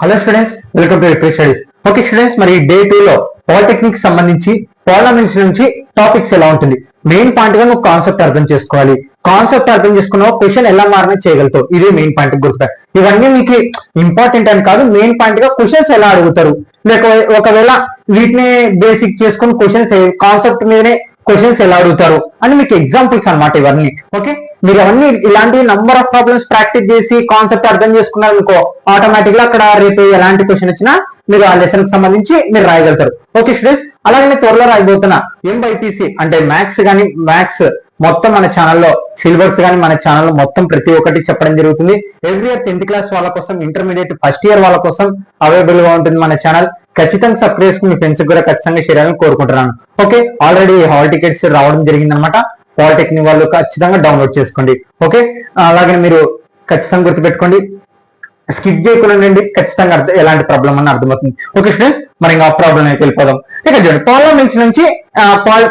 Hello students, welcome to literary studies. Okay students, మరి day 2 లో polytechnic సంబంధించి parliaments నుంచి టాపిక్స్ ఎలా ఉంటుంది, మెయిన్ పాయింట్ గా నువ్వు కాన్సెప్ట్ అర్థం చేసుకోవాలి. కాన్సెప్ట్ అర్థం చేసుకున్నావు, క్వశ్చన్ ఎలా మారినా చేయగలుగుతావు. ఇదే మెయిన్ పాయింట్ గుర్తుపై. ఇవన్నీ మీకు ఇంపార్టెంట్ అని కాదు, మెయిన్ పాయింట్ గా క్వశ్చన్స్ ఎలా అడుగుతారు, లేక ఒకవేళ వీటిని బేసిక్ చేసుకుని క్వశ్చన్స్ కాన్సెప్ట్ మీదనే క్వశ్చన్స్ ఎలా అడుగుతారు అని మీకు ఎగ్జాంపుల్స్ అన్నమాట ఇవన్నీ. ఓకే, మీరు అవన్నీ ఇలాంటి నంబర్ ఆఫ్ ప్రాబ్లమ్స్ ప్రాక్టీస్ చేసి కాన్సెప్ట్ అర్థం చేసుకున్నారు అనుకో, ఆటోమేటిక్ గా అక్కడ రేపు ఎలాంటి క్వశ్చన్ వచ్చినా మీరు ఆ లెసన్ కి సంబంధించి మీరు రాయగలుగుతారు. ఓకే స్టూడెంట్స్, అలాగే త్వరలో రాయబోతున్నా ఎంబైపీసీ అంటే మ్యాథ్స్ కానీ మ్యాథ్స్ మొత్తం మన ఛానల్లో సిలబస్ కానీ మన ఛానల్లో మొత్తం ప్రతి ఒక్కటి చెప్పడం జరుగుతుంది. ఎవ్రీ ఇయర్ 10th క్లాస్ వాళ్ళ కోసం, ఇంటర్మీడియట్ ఫస్ట్ ఇయర్ వాళ్ళ కోసం అవైలబుల్ గా ఉంటుంది మన ఛానల్. ఖచ్చితంగా సబ్స్క్రైబ్ చేసుకుని మీ ఫ్రెండ్స్ కూడా ఖచ్చితంగా షేర్ చేయాలని కోరుకుంటున్నాను. ఓకే, ఆల్రెడీ హాల్ టికెట్స్ రావడం జరిగింది అనమాట. పాలిటెక్నిక్ వాళ్ళు ఖచ్చితంగా డౌన్లోడ్ చేసుకోండి. ఓకే, అలాగే మీరు ఖచ్చితంగా గుర్తుపెట్టుకోండి, స్కిప్ చేయకుండా ఉండండి, ఖచ్చితంగా ఎలాంటి ప్రాబ్లం అని అర్థమవుతుంది. ఓకే స్టూడెంట్స్, మరి ఇంకా ఆ ప్రాబ్లం అయితే వెళ్ళిపోదాం. ఇక చూడండి, పార్లమెంట్స్ నుంచి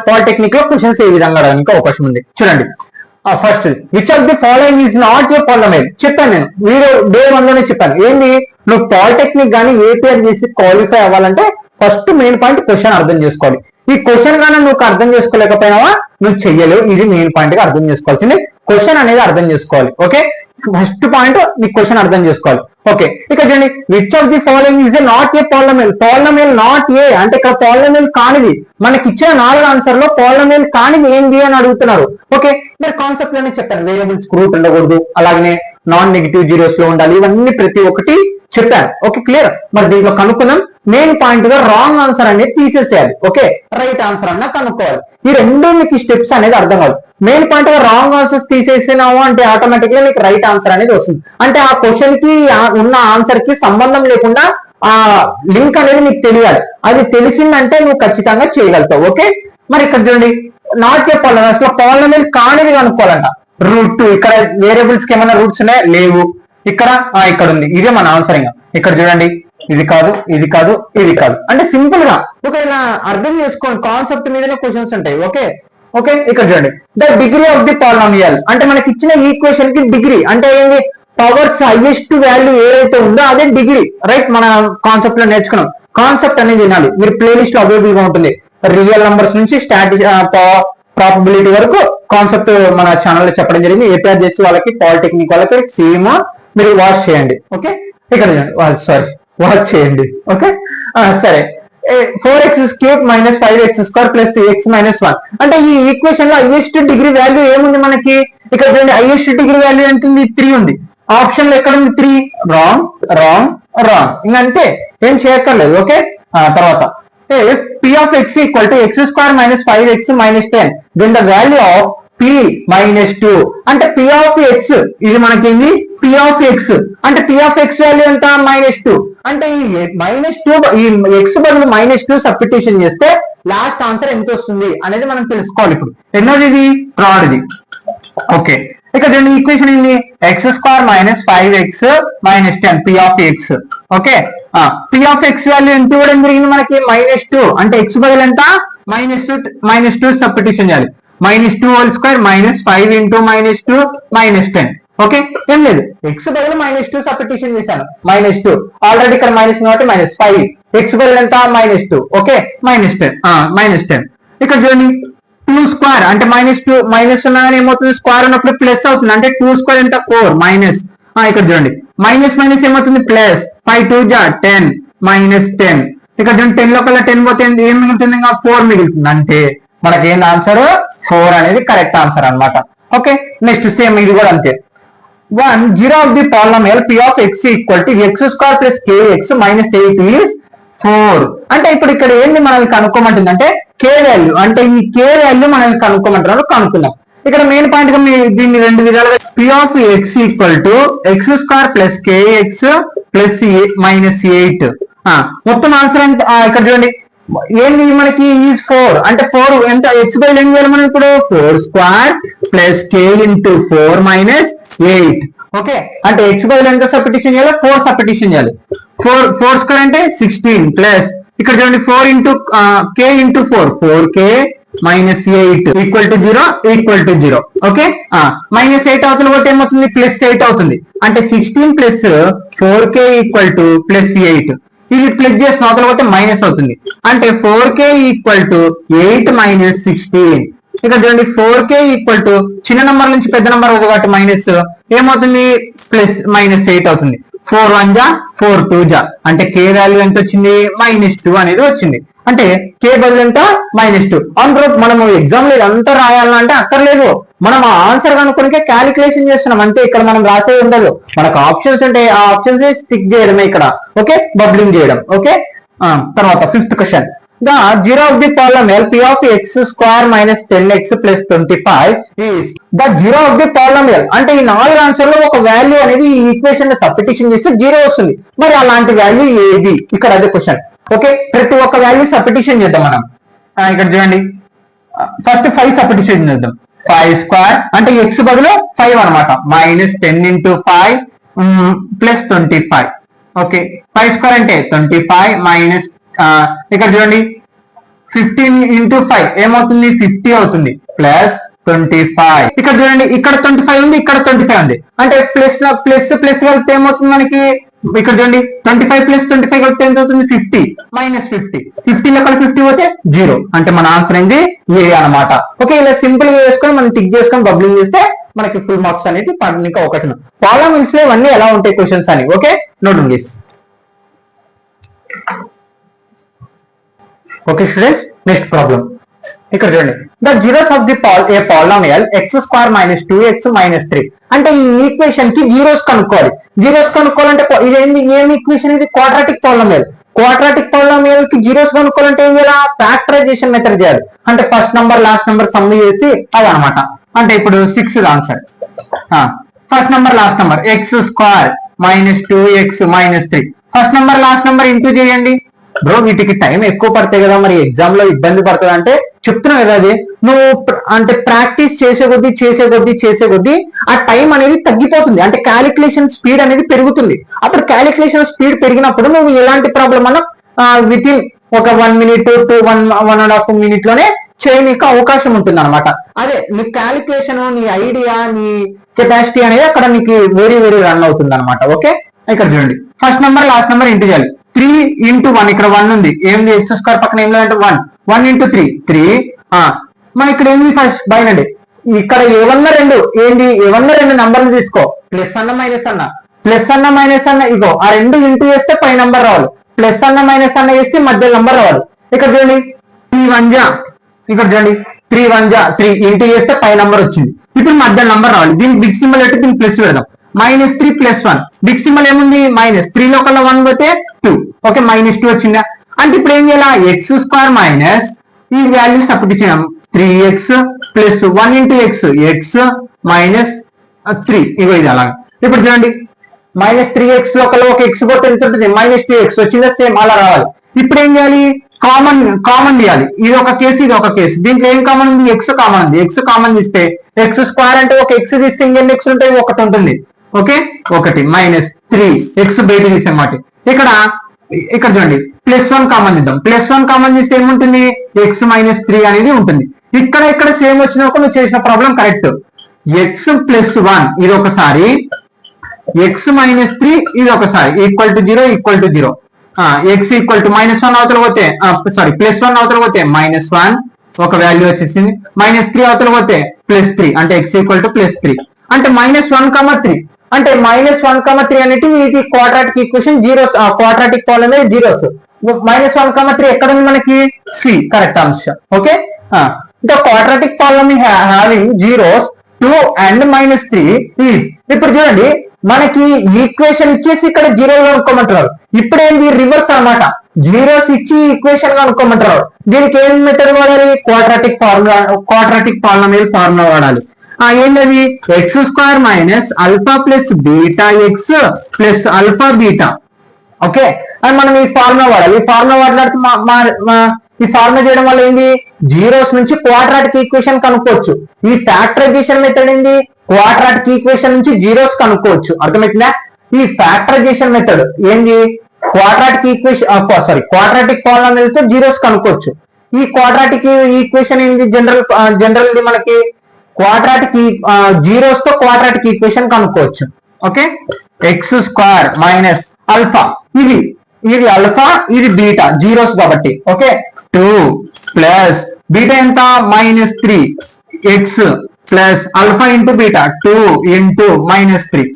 పాలిటెక్నిక్ లో క్వశ్చన్స్ ఏ విధంగా అడగడానికి అవకాశం ఉంది చూడండి. First, which of the following is not a parliament. చెప్పాను నేను, మీరు డే 1 లోనే చెప్పాను. ఏంది, నువ్వు పాలిటెక్నిక్ కానీ ఏపీఆర్ చేసి క్వాలిఫై అవ్వాలంటే ఫస్ట్ మెయిన్ పాయింట్ క్వశ్చన్ అర్థం చేసుకోవాలి. ఈ క్వశ్చన్ గానీ నువ్వు అర్థం చేసుకోలేకపోయినావా నువ్వు చెయ్యలేవు. ఇది మెయిన్ పాయింట్ గా అర్థం చేసుకోవాల్సింది. క్వశ్చన్ అనేది అర్థం చేసుకోవాలి. ఓకే, ఫస్ట్ పాయింట్ నీ క్వశ్చన్ అర్థం చేసుకోవాలి. ఓకే, ఇక చూడండి, which of the following is a not a parliament. Parliament not a అంటే ఇక్కడ పార్లమెంట్ కానిది. మనకి ఇచ్చిన 4 ఆన్సర్ లో పార్లమెంట్ కానిది ఏంది అని అడుగుతున్నారు. ఓకే, మీరు కాన్సెప్ట్ లోనే చెప్పాను, వేరియబుల్స్ రూట్ ఉండకూడదు, అలాగనే నాన్ నెగిటివ్ జీరోస్ లో ఉండాలి, ఇవన్నీ ప్రతి ఒక్కటి చెప్పాను. Okay, clear. మరి దీంట్లో కనుక్కుందాం. మెయిన్ పాయింట్ గా రాంగ్ ఆన్సర్ అనేది తీసేసేయాలి. ఓకే, రైట్ ఆన్సర్ అన్న కనుక్కోవాలి. ఈ రెండు మీకు స్టెప్స్ అనేది అర్థం కాదు. మెయిన్ పాయింట్ గా రాంగ్ ఆన్సర్స్ తీసేసినావు అంటే ఆటోమేటిక్ గా మీకు రైట్ ఆన్సర్ అనేది వస్తుంది. అంటే ఆ క్వశ్చన్ కి ఉన్న ఆన్సర్ కి సంబంధం లేకుండా ఆ లింక్ అనేది నీకు తెలియాలి. అది తెలిసిందంటే నువ్వు ఖచ్చితంగా చేయగలుగుతావు. ఓకే, మరి ఇక్కడ చూడండి, నాట్ ఏ పార్లమెంట్, అసలు పార్లమెంట్ కానిది కనుక్కోవాలంట. రూట్, ఇక్కడ వేరియబుల్స్ కి ఏమైనా రూట్స్ ఉన్నాయా, లేవు. ఇక్కడ ఇక్కడ ఉంది, ఇదే మన ఆన్సర్. ఇంకా ఇక్కడ చూడండి, ఇది కాదు, ఇది కాదు, ఇది కాదు. అంటే సింపుల్ గా ఒక ఇలా అర్థం చేసుకోండి, కాన్సెప్ట్ మీదనే క్వశ్చన్స్ ఉంటాయి. ఓకే ఓకే, ఇక్కడ చూడండి, the degree of the polynomial అంటే మనకి ఇచ్చిన ఈక్వేషన్ కి డిగ్రీ అంటే ఏంటి, పవర్స్ హైయెస్ట్ వాల్యూ ఏదైతే ఉందో అదే డిగ్రీ. రైట్, మన కాన్సెప్ట్ లో నేర్చుకున్నాం. కాన్సెప్ట్ అనేది వినాలి. మీరు ప్లేలిస్ట్ లో అవైలబుల్ గా ఉంటుంది. రియల్ నంబర్స్ నుంచి ప్రాబబిలిటీ వరకు కాన్సెప్ట్ మన ఛానల్లో చెప్పడం జరిగింది. ఏపీఆర్ చేసి వాళ్ళకి, పాలిటెక్నిక్ వాళ్ళకి సేమ్ మీరు వాచ్ చేయండి. ఓకే, ఇక్కడ వాచ్ చేయండి. ఓకే, సరే. 4x³ - 5x² + x - 1 అంటే ఈ ఈక్వేషన్ లో హైయెస్ట్ డిగ్రీ వాల్యూ ఏముంది మనకి, ఇక్కడ చూడండి, హైయెస్ట్ డిగ్రీ వాల్యూ ఎంత ఉంది, 3 ఉంది. ఆప్షన్ లో ఎక్కడ ఉంది, 3. రాంగ్ రాంగ్ రాంగ్, ఇంకంతే, ఏం చేయక్కర్లేదు. ఓకే, తర్వాత p of x equal to x² - 5x - 10 then the value of p - 2 అంటే p of x ఇది మనకి ఏంది, p of x అంటే p of x వాల్యూ ఎంత, -2. అంటే ఈ -2 ఈ x బదులు -2 సబ్స్టిట్యూషన్ చేస్తే లాస్ట్ ఆన్సర్ ఎంత వస్తుంది అనేది మనం తెలుసుకోవాలి. ఇప్పుడు ఎన్నోది, ఇది థర్డ్. ఓకే, ఇక్కడ రెండు ఈక్వేషన్ ఏంది, x² - 5x - 10 p of x. Okay, p of x value ఎంత ఇవ్వడం జరిగింది మనకి, -2 అంటే x బదులు ఎంత, -2 సబ్స్టిట్యూషన్ చేయాలి. -2² - 5 × -2 -10. ఓకే, ఏం లేదు, x బదులు -2 సబ్స్టిట్యూషన్ చేశాను. -2 ఆల్రెడీ ఇక్కడ మైనస్ కాబట్టి -5, x బదులు ఎంత, -2. ఓకే, -10. ఇక్కడ చూడండి, 2² అంటే -2 మైనస్ ఉన్నాయని ఏమవుతుంది, స్క్వేర్ ఉన్నప్పుడు ప్లస్ అవుతుంది. అంటే 2² ఎంత, 4 మైనస్. ఇక్కడ చూడండి, మైనస్ మైనస్ ఏమవుతుంది, ప్లస్. 5 2 10 -10. ఇక్కడ చూడండి, 10 లో కల్లా 10 పోతే ఏం మిగులుతుంది, ఇంకా 4 మిగులుతుంది. అంటే మనకి ఏం ఆన్సర్, 4 అనేది కరెక్ట్ ఆన్సర్ అన్నమాట. ఓకే, నెక్స్ట్ సేమ్ ఇది కూడా అంతే. 1 0 of the polynomial p of x equal to x² + kx - 8 is 4 అంటే ఇప్పుడు ఇక్కడ ఏంది మనల్ని కనుక్కోమంటుంది అంటే k వాల్యూ. అంటే ఈ k వాల్యూ మనల్ని కనుక్కోమంటున్నారు, కనుక్కుందాం. ఇక్కడ మెయిన్ పాయింట్ గా దీన్ని రెండు విధాలుగా, p of x equal to x² + kx - 8 మొత్తం ఆన్సర్ అంటే ఇక్కడ చూడండి, ఏంది మనకి ఈజ్ 4 అంటే 4 ఎంత, x బదులు ఏం చేయాలి మనం ఇప్పుడు, 4² + k × 4 - 8. ఓకే, అంటే x బదులు ఎంత సబ్స్టిట్యూషన్ చేయాలి, 4 సబ్స్టిట్యూషన్ చేయాలి. 4² అంటే 16 ప్లస్ ఇక్కడ చూడండి 4 × k × 4 4k -8 equal to 0 equal to 0. Okay, -8 అవతల పోతే ఏమవుతుంది, +8 అవుతుంది. అంటే 16 ప్లస్ 4k ఈక్వల్ టు +8. ఇది ప్లస్ చేసిన అవతల పోతే మైనస్ అవుతుంది. అంటే 4k ఈక్వల్ టు 8 - 16. ఇక్కడ చూడండి 4k ఈక్వల్ టు చిన్న నంబర్ నుంచి పెద్ద నంబర్ అవుతుంది కాబట్టి మైనస్ ఏమవుతుంది, -8 అవుతుంది. 4 1 జా 4 2 జా అంటే k వాల్యూ ఎంత వచ్చింది, -2 అనేది వచ్చింది. అంటే k బదులు ఎంత, -2. అవును, మనం ఎగ్జామ్ లో ఇదంతా రాయాలంటే అక్కర్లేదు, మనం ఆ ఆన్సర్ కనుక్కొనికే క్యాలిక్యులేషన్ చేస్తున్నాం అంతే. ఇక్కడ మనం రాసే ఉండదు, మనకు ఆప్షన్స్ ఉంటాయి, ఆ ఆప్షన్స్ స్టిక్ చేయడమే ఇక్కడ. ఓకే, బబ్లింగ్ చేయడం. ఓకే, తర్వాత 5th question. The zero of the polynomial p of x square minus 10x plus 25 is the zero of the polynomial. అంటే ఈ 4 ఆన్సర్ లో ఒక వాల్యూ అనేది ఈ ఈక్వేషన్ ని సబ్స్టిట్యూషన్ చేస్తే 0 వస్తుంది. మరి అలాంటి వాల్యూ ఏది, ఇక్కడ అదే క్వశ్చన్. ఓకే, ప్రతి ఒక్క వాల్యూ సబ్స్టిట్యూషన్ చేద్దాం మనం. ఇక్కడ చూడండి, ఫస్ట్ 5 సబ్స్టిట్యూషన్ చేద్దాం. 5 స్క్వేర్ అంటే x బదులు 5 అనమాట, -10 × 5 ప్లస్ 25. ఓకే, 5 స్క్వేర్ అంటే 25 మైనస్ ఇక్కడ చూడండి 15 × 5 ఏమవుతుంది, 50 అవుతుంది, ప్లస్ 25. ఇక్కడ చూడండి, ఇక్కడ 25 ఉంది, ఇక్కడ 25 ఉంది. అంటే ప్లస్ ప్లస్ కలిపితే ఏమవుతుంది మనకి, ఇక్కడ చూడండి 25 ప్లస్ 25 కలిపితే ఎంత అవుతుంది, 50 -50. 50 లో 50 పోతే 0. అంటే మన ఆన్సర్ ఏంది, ఏ అనమాట. ఓకే, ఇలా సింపుల్ గా వేసుకొని మనం టిక్ చేసుకొని బబ్లింగ్ చేస్తే మనకి ఫుల్ మార్క్స్ అనేది పడడానికి అవకాశం. పాలినామియల్స్ లో ఇవన్నీ ఎలా ఉంటాయి క్వశ్చన్స్ అని. Okay, note please. Okay students, next problem. ఇక్కడ చూడండి, the zeros of the A polynomial x² - 2x - 3. అంటే ఈ ఈక్వేషన్ కి జీరోస్ కనుక్కోవాలి. జీరోస్ కనుక్కోవాలంటే ఇదేంది, ఏం ఈక్వేషన్ ఇది, క్వాడ్రాటిక్ పాలినామియల్. క్వాడ్రాటిక్ పాలినామియల్ కి జీరోస్ కనుక్కోవాలంటే ఏం చేయాలి, ఫ్యాక్టరైజేషన్ మెథడ్ చేయాలి. అంటే first number last number some చేసి అది అనమాట. అంటే ఇప్పుడు 6 answer. First number last number x² - 2x - 3. First number last number into చేయండి. బ్రో వీటికి టైం ఎక్కువ పడతాయి కదా, మరి ఎగ్జామ్ లో ఇబ్బంది పడుతుంది అంటే చెప్తున్నావు కదా. అది నువ్వు అంటే ప్రాక్టీస్ చేసే కొద్దీ ఆ టైం అనేది తగ్గిపోతుంది. అంటే క్యాలిక్యులేషన్ స్పీడ్ అనేది పెరుగుతుంది. అప్పుడు క్యాలిక్యులేషన్ స్పీడ్ పెరిగినప్పుడు నువ్వు ఎలాంటి ప్రాబ్లం అన్నా విత్ ఇన్ ఒక 1 minute to 1.5 minute లోనే చేయడానికి అవకాశం ఉంటుంది అనమాట. అదే నీ క్యాలిక్యులేషన్, నీ ఐడియా, నీ కెపాసిటీ అనేది అక్కడ నీకు వెరీ రన్ అవుతుంది అనమాట. ఓకే, ఇక్కడ చూడండి, first number last number into చేయాలి. 3 × 1 ఇక్కడ 1 ఉంది, ఏంది x² పక్కన ఏం లేదంటే 1 × 3 మన ఇక్కడ ఏంది ఫస్ట్ బయనండి. ఇక్కడ ఏమన్నా రెండు నంబర్లు తీసుకో, ప్లస్ అన్న మైనస్ అన్న, ఇగో ఆ రెండు ఇంటూ చేస్తే పై నంబర్ రావాలి, ప్లస్ అన్న మైనస్ అన్న వేస్తే మధ్య నంబర్ రావాలి. ఇక్కడ చూడండి 3 1 జా, ఇక్కడ చూడండి 3 1 జా 3 ఇంటూ చేస్తే పై నంబర్ వచ్చింది. ఇప్పుడు మధ్య నంబర్ రావాలి. దీనికి బిగ్ సింబల్ పెట్టి దీనికి ప్లస్ పెడదాం. -3 + 1 బిగ్ సింబల్ ఏముంది, -3 లో కల్లా 1 పోతే 2. ఓకే, -2 వచ్చిందా. అంటే ఇప్పుడు ఏం చేయాలి, x² మైనస్ ఈ వాల్యూ సబ్స్టిట్యూట్ చేద్దాం. 3x + 1 × x minus 3. ఇగో ఇది అలాగే. ఇప్పుడు చూడండి -3x లో కల్లా ఒక x పోతే ఎంత ఉంటుంది, -2x వచ్చిందా, సేమ్ అలా రావాలి. ఇప్పుడు ఏం చేయాలి, కామన్ తీయాలి. ఇది ఒక కేసు, ఇది ఒక కేసు. దీంట్లో ఏం కామన్ ఉంది, x కామన్ ఉంది. x కామన్ తీస్తే x² అంటే ఒక x తీస్తే ఇంకెన్ని x ఉంటాయి, ఒకటి ఉంటుంది. ఓకే, ఒకటి -3x బయట తీసేమాట. ఇక్కడ చూడండి +1 కామన్ తీద్దాం. +1 కామన్ తీస్తే ఏముంటుంది, x - 3 అనేది ఉంటుంది. ఇక్కడ సేమ్ వచ్చినప్పుడు నువ్వు చేసిన ప్రాబ్లం కరెక్ట్. x + 1 ఇది ఒకసారి, x - 3 ఇది ఒకసారి, =0 =0. x -1 అవతల పోతే +1 అవతల పోతే -1 ఒక వాల్యూ వచ్చేసింది. -3 అవతల పోతే +3 అంటే x +3 అంటే -1, 3 అంటే -1, 3 అనేటివి ఇది quadratic equation zeros, quadratic polynomial zeros. -1, 3 ఎక్కడ ఉంది మనకి, C correct answer. Okay, the quadratic polynomial having zeros 2 and -3 is. ఇప్పుడు చూడండి మనకి ఈక్వేషన్ ఇచ్చేసి ఇక్కడ జీరోలు కనుక్కోమంటారు. ఇప్పుడు ఏంటి, రివర్స్ అన్నమాట. జీరోస్ ఇచ్చి ఈక్వేషన్ కనుక్కోమంటారు. దీనికి ఏం మెథడ్ వాడాలి, క్వాడ్రాటిక్ పాలినామియల్ ఫార్ములా వాడాలి. ఏంటది, x² - α + βx + α β. ఓకే, అని మనం ఈ ఫార్ములా వాడాలి. ఈ ఫార్ములా వాడినట్టు ఈ ఫార్ములా చేయడం వల్ల ఏంది, జీరోస్ నుంచి క్వాడ్రాటిక్ ఈక్వేషన్ కనుక్కోవచ్చు. ఈ ఫ్యాక్టరైజేషన్ మెథడ్ ఏంది, క్వాడ్రాటిక్ ఈక్వేషన్ నుంచి జీరోస్ కనుక్కోవచ్చు. అర్థమవుతుందా. ఈ ఫ్యాక్టరైజేషన్ మెథడ్ ఏంది, క్వాడ్రాటిక్ పాలినామియల్ తో జీరోస్ కనుక్కోవచ్చు. ఈ క్వాడ్రాటిక్ ఈక్వేషన్ ఏంటి, జనరల్ మనకి క్వాడ్రాటిక్ జీరోస్ తో క్వాడ్రాటిక్ ఈక్వేషన్ కనుక్కోవచ్చు. Okay, X square minus alpha, ఇది ఆల్ఫా, ఇది బీటా, జీరోస్ కాబట్టి. ఓకే, 2 ప్లస్ బీటా ఎంత -3 x plus alpha into beta 2 into -3.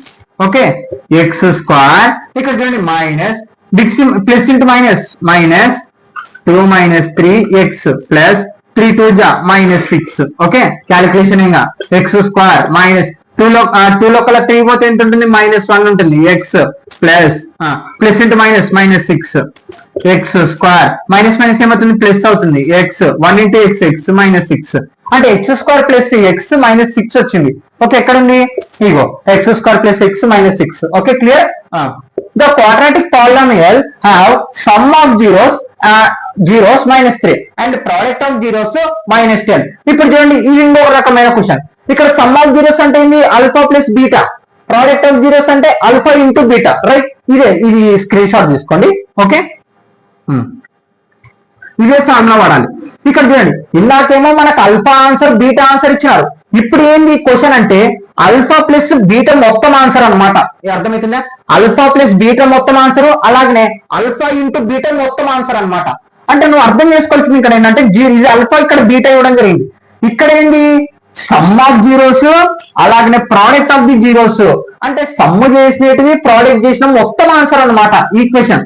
Okay, X square ఇక్కడ చూడండి minus plus into minus 2 -3 x plus 3 2 -6. Okay, calculation ఇంకా X square minus 2 లోపల 3 పోతే ఎంత ఉంటుంది, -1 ఉంటుంది. X plus into -6 X square minus ఏమవుతుంది, ప్లస్ అవుతుంది. ఎక్స్ 1 ఇంటూ ఎక్స్ -6 అంటే ఎక్స్ స్క్వేర్ ప్లస్ ఎక్స్ -6 వచ్చింది. ఓకే, ఎక్కడ ఉంది, ఇగో x square plus x -6. Okay, clear. The quadratic polynomial have sum of zeros -3 and product of zeros -10. ఇప్పుడు చూడండి, ఇది ఇంకొక రకమైన క్వశ్చన్. ఇక్కడ సమ్ ఆఫ్ జీరోస్ అంటే ఏంది, alpha plus beta. Product of zeros అంటే ఆల్ఫా ఇంటూ బీటా, రైట్. ఇది స్క్రీన్ షాట్ తీసుకోండి. ఓకే, ఇదే ఫార్ములా వాడాలి. ఇక్కడ చూడండి, ఇందాకేమో మనకు ఆల్ఫా ఆన్సర్ బీటా ఆన్సర్ ఇచ్చినారు. ఇప్పుడు ఏంది క్వశ్చన్ అంటే ఆల్ఫా ప్లస్ బీటా మొత్తం ఆన్సర్ అనమాట. అర్థమవుతుందా, ఆల్ఫా ప్లస్ బీటా మొత్తం ఆన్సర్, అలాగనే ఆల్ఫా ఇంటూ బీటా మొత్తం ఆన్సర్ అనమాట. అంటే నువ్వు అర్థం చేసుకోవాల్సింది ఇక్కడ ఏంటంటే ఇది ఆల్ఫా, ఇక్కడ బీటా ఇవ్వడం జరిగింది. ఇక్కడ ఏంది సమ్ ఆఫ్ జీరోస్, అలాగనే ప్రోడక్ట్ ఆఫ్ ది జీరోస్ అంటే సమ్ చేసినవి ప్రోడక్ట్ చేసిన మొత్తం ఆన్సర్ అనమాట ఈక్వేషన్.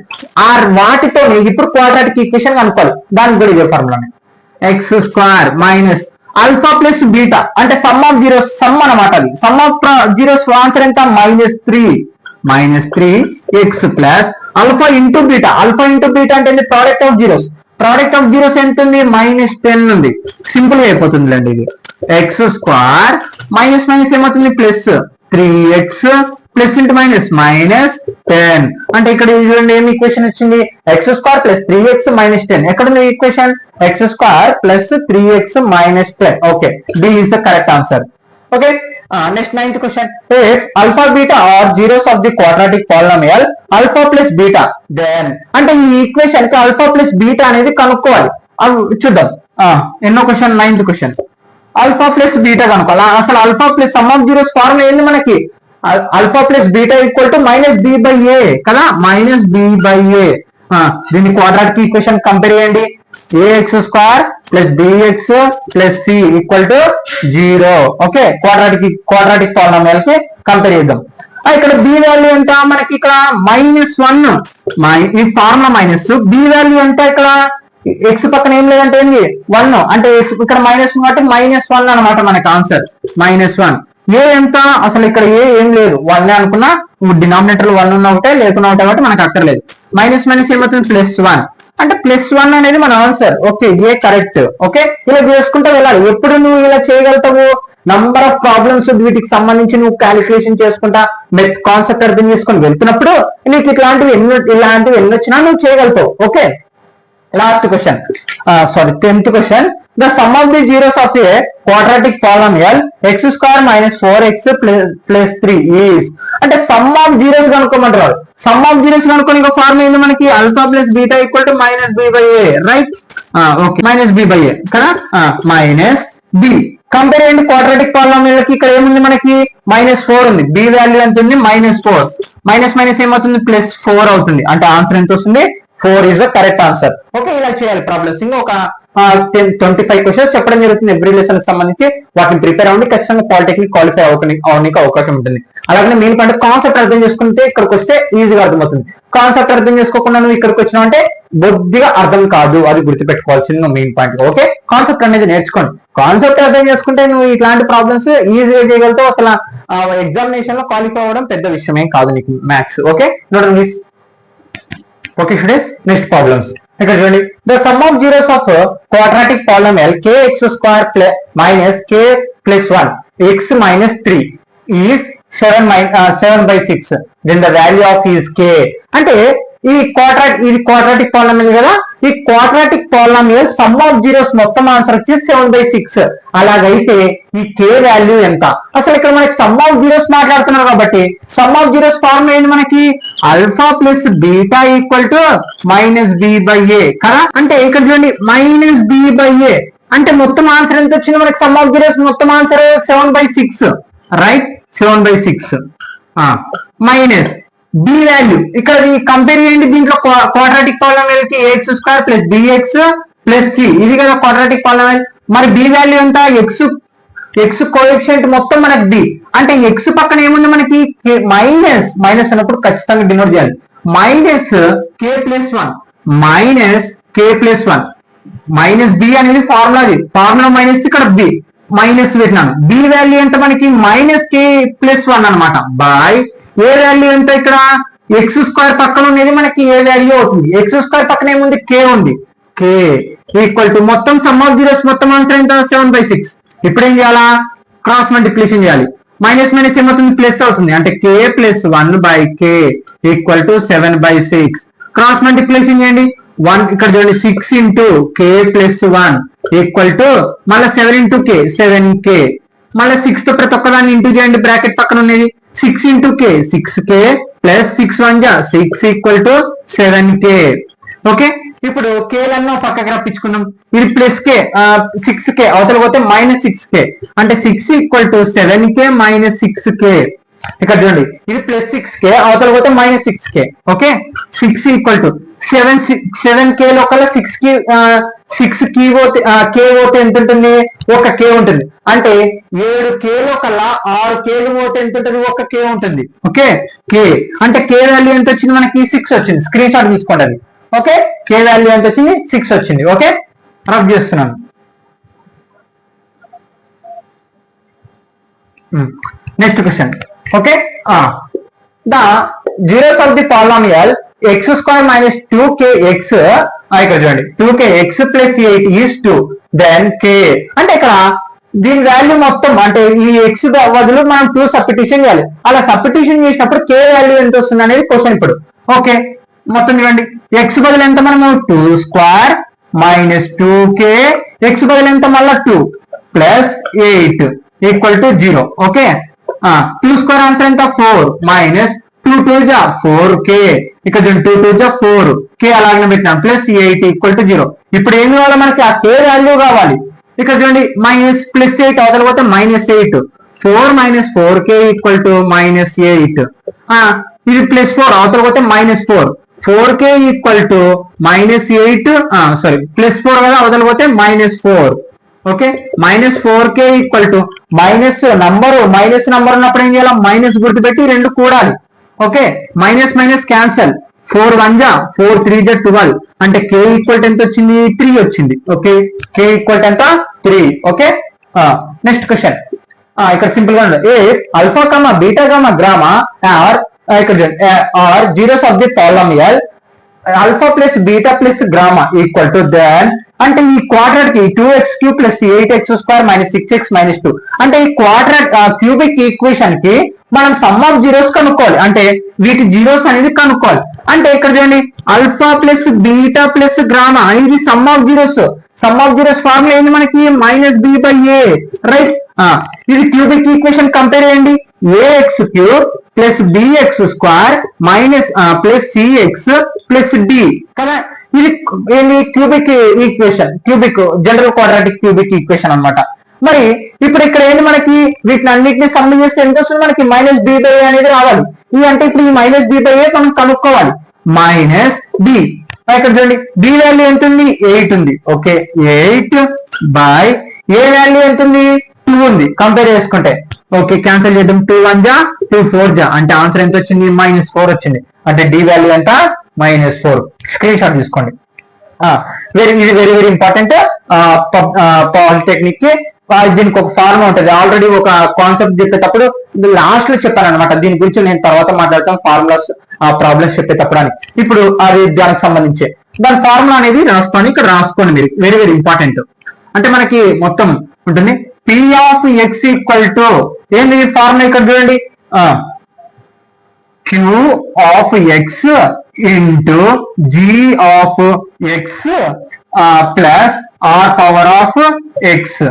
వాటితో ఇప్పుడు క్వాడ్రాటిక్ ఈక్వేషన్ కనుక్కోవాలి. దానికి కూడా ఇదే formula, x square minus alpha plus beta అంటే సమ్ ఆఫ్ జీరోస్, సమ్ అనమాట. అది సమ్ ఆఫ్ జీరోస్ ఆన్సర్ ఎంత, -3 x plus alpha into beta. Alpha into beta అంటే product of zeros. Product of zeros ఎంత ఉంది, -10 ఉంది. సింపుల్ గా అయిపోతుంది అండి. ఇది ఎక్స్ స్క్వేర్ మైనస్ ఏమవుతుంది, ప్లస్ 3x ప్లస్ ఇంటూ -10 అంటే ఇక్కడ చూడండి ఏం ఈక్వేషన్ వచ్చింది, ఎక్స్ స్క్వేర్ ప్లస్ 3x -10. ఎక్కడ ఉంది equation, x square plus 3x -10. Okay, D is the correct answer. Okay, next 9th question. If alpha beta are zeros of the quadratic polynomial alpha plus beta then అంటే ఈ equation కి alpha plus beta అనేది కనుక్కోవాలి. అవి చూద్దాం. ఎన్నో question, 9th question. Alpha plus beta కనుక్కోవాలి. అసలు alpha plus some of zeros formula ఏంది మనకి, alpha plus beta equal to -b/a కదా, -b/a. దీన్ని క్వాడ్రాటిక్ ఈక్వేషన్ కంపేర్ చేయండి. ax square plus bx plus c equal to 0. Okay, quadratic polynomial కి compare చేద్దాం. ఇక్కడ b వాల్యూ ఎంత మనకి, ఇక్కడ -1 ఈ ఫార్ములా మైనస్, b వాల్యూ ఎంత ఇక్కడ ఎక్స్ పక్కన ఏం లేదంటే ఏంది 1 అంటే ఇక్కడ -1 కాబట్టి -1 అనమాట మనకి ఆన్సర్ -1. ఏ ఎంత, అసలు ఇక్కడ ఏం లేదు, 1 అనుకున్నా డినామినేటర్ 1 ఉన్న ఒకటే, లేకున్నా ఒకటే కాబట్టి మనకు అక్కర్లేదు. మైనస్ ఏమవుతుంది, +1 అంటే +1 అనేది మన answer. Okay, A correct. Okay, ఇలా చేసుకుంటూ వెళ్ళాలి. ఎప్పుడు నువ్వు ఇలా చేయగలుగుతావు, నంబర్ ఆఫ్ ప్రాబ్లమ్స్ వీటికి సంబంధించి నువ్వు క్యాలిక్యులేషన్ చేసుకుంటా కాన్సెప్ట్ అర్థం చేసుకొని వెళ్తున్నప్పుడు నీకు ఇలాంటివి ఎన్ని వచ్చినా నువ్వు చేయగలుగుతావు. Okay, last question, 10th question. The sum of the zeros of a quadratic polynomial x square minus 4x plus 3 is అంటే సమ్ ఆఫ్ జీరోస్ కనుక్కోమంటారు. సమ్ ఆఫ్ జీరోస్ కనుక్కొని ఇంకో ఫార్ములా ఏంది మనకి, alpha plus beta equal to -b/a, right. Okay, -b/a కదా, -b. Compare చేయండి quadratic polynomial కి. ఇక్కడ ఏముంది మనకి, -4 ఉంది. b వాల్యూ ఎంత ఉంది, -4. మైనస్ ఏమవుతుంది, +4 అవుతుంది. అంటే ఆన్సర్ ఎంత వస్తుంది, 4 is the correct answer. Okay, ఇలా చేయాలి ప్రాబ్లమ్స్. ఒక 25 క్వశ్చన్స్ చెప్పడం జరుగుతుంది ఎవ్రీ లెసన్ సంబంధించి. వాటిని ప్రిపేర్ అవ్వండి, ఖచ్చితంగా పాలిటెక్నిక్ క్వాలిఫై అవడానికి అవకాశం ఉంటుంది. అలాగే మెయిన్ పాయింట్ కాన్సెప్ట్ అర్థం చేసుకుంటే ఇక్కడికి వస్తే ఈజీగా అర్థమవుతుంది. కాన్సెప్ట్ అర్థం చేసుకోకుండా నువ్వు ఇక్కడికి వచ్చినావు అంటే బొద్దిగా అర్థం కాదు, అది గుర్తుపెట్టుకోవాల్సింది మెయిన్ పాయింట్. ఓకే, కాన్సెప్ట్ అనేది నేర్చుకోండి. కాన్సెప్ట్ అర్థం చేసుకుంటే నువ్వు ఇట్లాంటి ప్రాబ్లమ్స్ ఈజీగా చేయగలుగుతావు. అసలు ఎగ్జామినేషన్ లో క్వాలిఫై అవ్వడం పెద్ద విషయం ఏం కాదు నీకు మ్యాథ్స్. ఓకే, చూడండి. Okay students, next problems. ఇక్కడ చూడండి, the sum of zeros of quadratic polynomial kx square minus k plus 1 x minus 3 is 7/6. Then the value of is k అంటే ఈ క్వాడ్రాటిక్ పాలినామియల్ కదా, ఈ quadratic polynomial sum of zeros మొత్తం answer వచ్చి 7/6. అలాగైతే ఈ k వాల్యూ ఎంత? అసలు ఇక్కడ మనకి సమ్ ఆఫ్ జీరోస్ మాట్లాడుతున్నారు కాబట్టి సమ్ ఆఫ్ జీరోస్ ఫార్ములా ఏంటి మనకి? Alpha plus beta equal to -b/a కదా. అంటే ఇక్కడ చూడండి -b/a అంటే మొత్తం ఆన్సర్ ఎంత వచ్చింది మనకి? సమ్ ఆఫ్ జీరోస్ మొత్తం answer 7/6 right. 7/6 minus B value ఇక్కడ కంపేర్ చేయండి. దీంట్లో క్వాడ్రాటిక్ పాలినామియల్ కి ax² plus bx plus c ఇది కదా క్వాడ్రాటిక్ పాలినామియల్. మరి బి వాల్యూ ఎంత? ఎక్స్ కోఎఫిషియంట్ మొత్తం మనకి బి అంటే ఎక్స్ పక్కన ఏముంది మనకి? మైనస్ అన్నప్పుడు ఖచ్చితంగా డినోట్ చేయాలి. -k+1 మైనస్ బి అనేది ఫార్ములా మైనస్ ఇక్కడ బి మైనస్ పెట్టినాను. బి వాల్యూ ఎంత మనకి? -k+1 అనమాట బై ఏ వాల్యూ ఎంత? ఇక్కడ x² పక్కన ఉన్నది మనకి ఏ వాల్యూ అవుతుంది? x² పక్కన ఏముంది? k ఉంది. k ఈక్వల్ టు మొత్తం సమ్ ఆఫ్ జీరోస్ మొత్తం ఆన్సర్ ఎంత? 7/6. ఇప్పుడు ఏం చేయాలా? క్రాస్ మల్టిప్లికేషన్ చేయాలి. మైనస్ మైనస్ ఏమవుతుంది? ప్లస్ అవుతుంది. అంటే k+1/k equal to 7/6. Cross multiplication చేయండి. 1 ఇక్కడ చూడండి 6 ఇంటూ k+1 ఈక్వల్ టు మళ్ళీ 7 ఇంటూ k 7k మళ్ళీ 6 తో ప్రతి ఒక్కదాన్ని ఇంటూ చేయండి. బ్రాకెట్ పక్కన ఉన్నది 6 into k 6k plus 6 1 6 equal to 7k. Okay ఇప్పుడు k లన్నీ పక్కకి రప్పించుకుందాం. ఇది ప్లస్ k 6k అవతల పోతే -6k అంటే 6 ఈక్వల్ టు 7k - 6k. ఇక్కడ చూడండి ఇది ప్లస్ 6k అవతల పోతే -6k. Okay 6 equal to 7k లోకల్లా 6k పోతే ఎంత ఉంటుంది? 1k ఉంటుంది. అంటే 7k లోకల్లా 6k పోతే ఎంత ఉంటుంది? 1k ఉంటుంది. ఓకే k అంటే k వాల్యూ ఎంత వచ్చింది మనకి? 6 వచ్చింది. స్క్రీన్ షాట్ తీసుకోండి అది. ఓకే k వాల్యూ ఎంత వచ్చింది? 6 వచ్చింది. ఓకే రబ్ చేస్తున్నాను. Next question. Okay the zeros of the polynomial x² - 2kx ఇక్కడ చూడండి 2kx + 8 is 2 then k అంటే ఇక్కడ దీని వాల్యూ మొత్తం అంటే ఈ x బదులు మనం 2 సబ్స్టిట్యూషన్ చేయాలి. అలా సబ్స్టిట్యూషన్ చేసినప్పుడు k వాల్యూ ఎంత వస్తుంది అనేది క్వశ్చన్ ఇప్పుడు. ఓకే మొత్తం చూడండి x బదులు ఎంత? మనము 2² - 2k x బదులు ఎంత? మళ్ళా 2 plus 8 equal to 0. Okay 2² answer ఎంత? 4 మైనస్ 2 2 4k ఇక్కడ 2 2 4 k అలాగే పెట్టినాం ప్లస్ 8 ఈక్వల్ టు 0. ఇప్పుడు ఏం కావాలి మనకి? ఆ k వాల్యూ కావాలి. ఇక్కడ చూడండి మైనస్ ప్లస్ 8 అవతల పోతే -8 4 - 4k ఈక్వల్ టు -8 ఇది ప్లస్ 4 అవతల పోతే -4 4k equal to -8 sorry plus 4 కదా అవతల పోతే -4. Okay -4k equal to minus number ఉన్నప్పుడు ఏం చేయాలి? మైనస్ గుర్తు పెట్టి రెండు కూడాలి. ఓకే మైనస్ మైనస్ క్యాన్సల్ 4 1 4 3 12 అంటే k ఈక్వల్ ఎంత వచ్చింది? 3 వచ్చింది. ఓకే k ఈక్వల్ ఎంత? 3. Okay next question. ఇక్కడ సింపుల్ గా ఉంది. ఏ alpha comma beta comma gamma are zeros of the polynomial alpha plus beta plus gamma equal to then అంటే ఈ క్వాడ్రాట్ కి 2x³ + 8x² - 6x - 2 అంటే ఈ క్వాడ్రాట్ క్యూబిక్ ఈక్వేషన్ కి మనం సమ్ ఆఫ్ జీరోస్ కనుక్కోవాలి. అంటే వీటి జీరోస్ అనేది కనుక్కోవాలి. అంటే ఇక్కడ చూడండి ఆల్ఫా ప్లస్ బీటా ప్లస్ గ్రామా ఇది some of zeros. Some of zeros formula ఏంటి మనకి? -b/a right. ఇది క్యూబిక్ ఈక్వేషన్ కంపేర్ చేయండి. ax³ + bx² plus cx plus d కదా. ఇది ఏంటి? Cubic equation general quadratic cubic equation అన్నమాట. మరి ఇప్పుడు ఇక్కడ ఏంటి మనకి? వీటిని అన్నిటిని సమ్ చేస్తే ఎంత వస్తుంది మనకి? -b/a అనేది రావాలి. ఇది అంటే ఇప్పుడు ఈ -b/a మనం కనుక్కోవాలి. -b ఇక్కడ చూడండి b వాల్యూ ఎంత ఉంది? 8 ఉంది. ఓకే 8 బై a వాల్యూ ఎంత ఉంది? 2 ఉంది. కంపేర్ చేసుకుంటే ఓకే క్యాన్సిల్ చేద్దాం. 2 1 2 4 అంటే ఆన్సర్ ఎంత వచ్చింది? -4 వచ్చింది. అంటే d వాల్యూ ఎంత? -4. స్క్రీన్ షాట్ తీసుకోండి. వెరీ వెరీ ఇంపార్టెంట్ పాలిటెక్నిక్ కి దీనికి ఒక ఫార్ములా ఉంటుంది. ఆల్రెడీ ఒక కాన్సెప్ట్ చెప్పేటప్పుడు లాస్ట్ లో చెప్పాను అనమాట. దీని గురించి నేను తర్వాత మాట్లాడతాను ఫార్ములాస్ ప్రాబ్లమ్స్ చెప్పేటప్పుడు అని. ఇప్పుడు అది దానికి సంబంధించి దాని ఫార్ములా అనేది రాసుకోండి. ఇక్కడ రాసుకోండి మీరు. Very very important. అంటే మనకి మొత్తం ఉంటుంది p ఆఫ్ x ఈక్వల్ టు ఏంది ఫార్ములా? ఇక్కడ చూడండి q ఆఫ్ x into G of x plus R power of x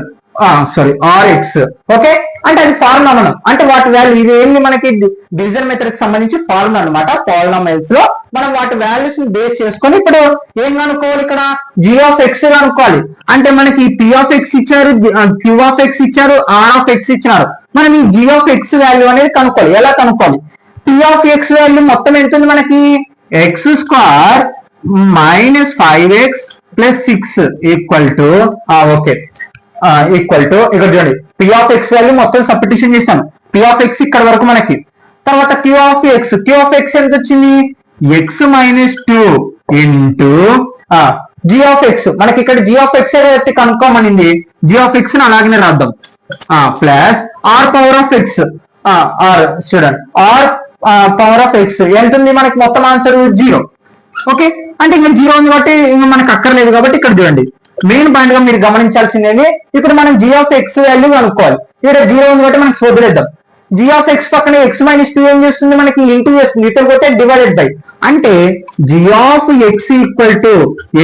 sorry R x. Okay, అంటే అది ఫార్ములా మనం అంటే వాటి వాల్యూ ఇది ఏంది మనకి డివిజన్ మెథడ్ కి సంబంధించి ఫార్ములా అనమాట. పాలినామియల్స్ లో మనం వాటి వాల్యూస్ ని బేస్ చేసుకొని ఇప్పుడు ఏం కనుక్కోవాలి, ఇక్కడ జీ ఆఫ్ ఎక్స్ కనుక్కోవాలి. అంటే మనకి పి ఆఫ్ ఎక్స్ ఇచ్చారు, క్యూ ఆఫ్ ఎక్స్ ఇచ్చారు, ఆర్ ఆఫ్ ఎక్స్ ఇచ్చినారు. మనం ఈ జీ ఆఫ్ ఎక్స్ వాల్యూ అనేది కనుక్కోవాలి. ఎలా కనుక్కోవాలి, పి ఆఫ్ ఎక్స్ వాల్యూ మొత్తం ఎంత ఉంది మనకి, x square minus 5x plus 6 equal to okay equal to ఇక్కడ చూడండి పి ఆఫ్ ఎక్స్ వాల్యూ మొత్తం సబ్స్టిట్యూషన్ చేశాను. పి ఆఫ్ ఎక్స్ ఇక్కడ వరకు మనకి. తర్వాత క్యూ ఆఫ్ ఎక్స్ ఎంత వచ్చింది, x minus 2 into G of x. మనకి ఇక్కడ జీ ఆఫ్ ఎక్స్ ఏదైతే కనుక్కోమనింది జీ ఆఫ్ ఎక్స్ అలాగనే రాద్దాం. Plus R power of x R student R power of x ఎంత ఉంది మనకి, మొత్తం ఆన్సర్ 0. ఓకే, అంటే ఇంకా 0 ఉంది కాబట్టి ఇంకా మనకు అక్కర్లేదు కాబట్టి ఇక్కడ చూడండి మెయిన్ పాయింట్ గా మీరు గమనించాల్సిందేంటి, ఇప్పుడు మనం జీ ఆఫ్ ఎక్స్ వాల్యూ కనుక్కోవాలి. ఇక్కడ 0 ఉంది కాబట్టి మనకి వదిలేద్దాం. జీ ఆఫ్ ఎక్స్ పక్కన ఎక్స్ మైనస్ 2 ఏం చేస్తుంది, మనకి ఇంటూ చేస్తుంది. ఇటు పోతే డివైడెడ్ బై, అంటే G of x equal to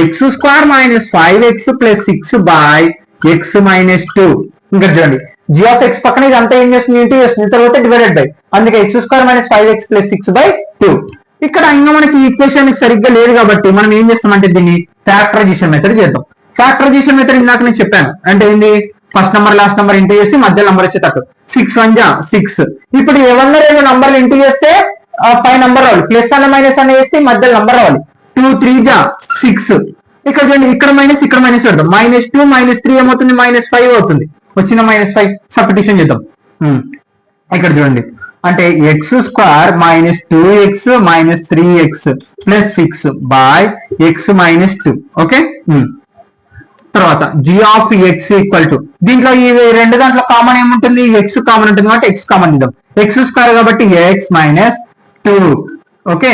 x square minus 5x plus 6 by x minus 2. ఇంకా చూడండి జీ ఆఫ్ ఎక్స్ పక్కన ఇది అంతా ఏం చేస్తుంది, ఇంటూ చేస్తుంది. తర్వాత డివైడెడ్ బై, అందుకే X square minus 5x plus 6 by 2. ఇక్కడ ఇంకా మనకి ఈక్వేషన్ సరిగ్గా లేదు కాబట్టి మనం ఏం చేస్తామంటే దీన్ని ఫ్యాక్టరైజేషన్ మెథడ్ చేద్దాం. ఫ్యాక్టరైజేషన్ మెథడ్ ఇందాక నేను చెప్పాను అంటే ఏంది, first number last number into చేసి మధ్య నెంబర్ వచ్చేటట్టు 6 1 జా 6. ఇప్పుడు ఏమన్నా 2 నంబర్లు ఇంటూ చేస్తే పై నెంబర్ రావాలి, ప్లస్ అన్న మైనస్ అన్న వేస్తే మధ్య నెంబర్ రావాలి. 2 3 జా 6. ఇక్కడ చూడండి ఇక్కడ మైనస్ పెడదాం. -2 -3 ఏమవుతుంది, -5 అవుతుంది. వచ్చిన -5 సబ్స్టిట్యూషన్ చేద్దాం. ఇక్కడ చూడండి అంటే x square minus 2x minus 3x plus 6 by x minus 2. Okay, తర్వాత g of x equal to దీంట్లో ఈ రెండు దాంట్లో కామన్ ఏముంటుంది, ఎక్స్ కామన్ ఉంటుంది కాబట్టి ఎక్స్ కామన్ ఇద్దాం. ఎక్స్ స్క్వేర్ కాబట్టి ఎక్స్ మైనస్ 2. ఓకే,